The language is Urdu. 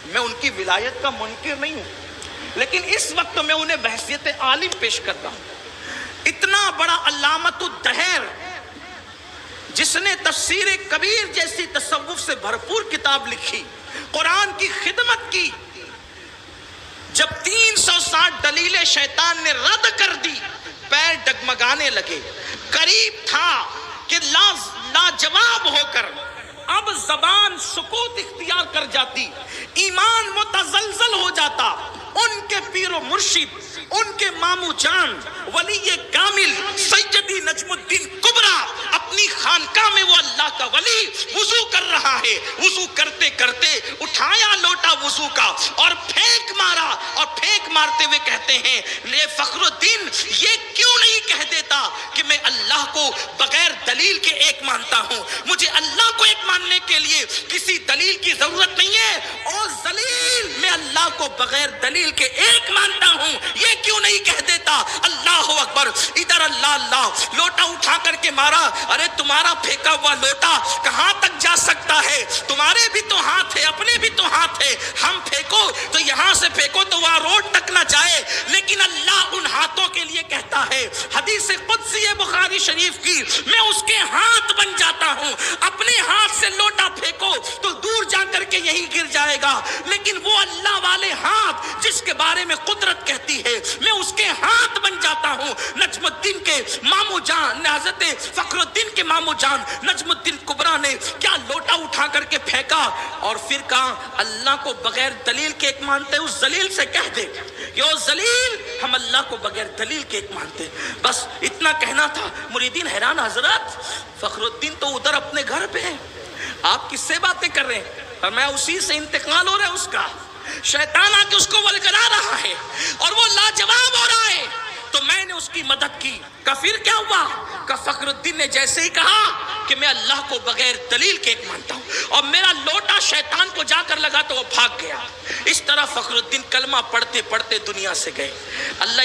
میں ان کی ولایت کا منکر نہیں ہوں، لیکن اس وقت میں انہیں بحیثیت عالم پیش کرتا ہوں۔ اتنا بڑا علامۃ الدہر جس نے تفسیر کبیر جیسی تصوف سے بھرپور کتاب لکھی، قرآن کی خدمت کی، جب 360 دلیلیں شیطان نے رد کر دی، پیر ڈگمگانے لگے، قریب تھا کہ لاجواب ہو کر اب زبان سکوت اختیار کر جاتی، ایمان متزلزل ہو جاتا، ان کے پیر و مرشد، ان کے مامو جان ولی کامل سیدی نجم الدین کبریٰ اپنی خانقاہ میں، وہ اللہ کا ولی وضو کر رہا ہے، وضو کرتے کرتے اٹھایا لوٹا وضو کا اور پھینک مارا، اور پھینک مارتے ہوئے کہتے ہیں لے فخر الدین یہ کیوں نہیں کہہ دیتا کہ میں اللہ کو بغیر دلیل کے ایک مانتا ہوں، مجھے اللہ کو ایک ماننے کے لیے کسی دلیل کی ضرورت نہیں ہے، اور ذلیل میں اللہ کو بغیر دلیل کے ایک مانتا ہوں، یہ کیوں نہیں کہہ دیتا؟ اللہ اکبر، ادھر اللہ اللہ، لوٹا اٹھا کر کے مارا، ارے تمہارا پھینکا ہوا لوٹا کہاں تک جا سکتا ہے؟ تمہارے بھی تو ہاتھ ہے، اپنے بھی تو ہاتھ ہے، ہم پھینکو تو یہاں سے پھینکو تو وہاں روڈ تک نہ جائے، لیکن اللہ ان ہاتھوں کے لیے کہتا ہے، حدیث قدسی بخاری شریف کی، میں اس کے ہاتھ بن جاتا ہوں، اپنے ہاتھ سے لوٹا پھینکو تو دور جا کر کے یہی گر جائے گا، لیکن وہ اللہ والے ہاتھ جس کے بارے میں قدرت کہتی ہے میں اس کے ہاتھ بن جاتا ہوں۔ نجم الدین کے مامو جان، حضرت فخر الدین کے مامو جان نجم الدین کبریٰ نے کیا لوٹا اٹھا کر کے پھینکا، اور پھر کہا اللہ کو بغیر دلیل کے ایک مانتے، اس ذلیل سے کہہ دے کہ او ذلیل ہم اللہ کو بغیر دلیل کے ایک مانتے، بس اتنا کہنا تھا۔ مریدین حیران، حضرت فخر الدین تو ادھر اپنے گھر پہ ہیں، آپ کس سے باتیں کر رہے ہیں؟ اور میں اسی سے انتقال ہو رہا ہے اس کا، شیطان آ کے اس کو ولگلا رہا ہے اور وہ لاجواب ہو رہا ہے، تو میں نے اس کی مدد کی۔ کہ پھر کیا ہوا؟ کہ فخر الدین نے جیسے ہی کہا کہ میں اللہ کو بغیر دلیل کے ایک مانتا ہوں اور میرا لوٹا شیطان کو جا کر لگا تو وہ بھاگ گیا۔ اس طرح فخر الدین کلمہ پڑھتے پڑھتے دنیا سے گئے۔ اللہ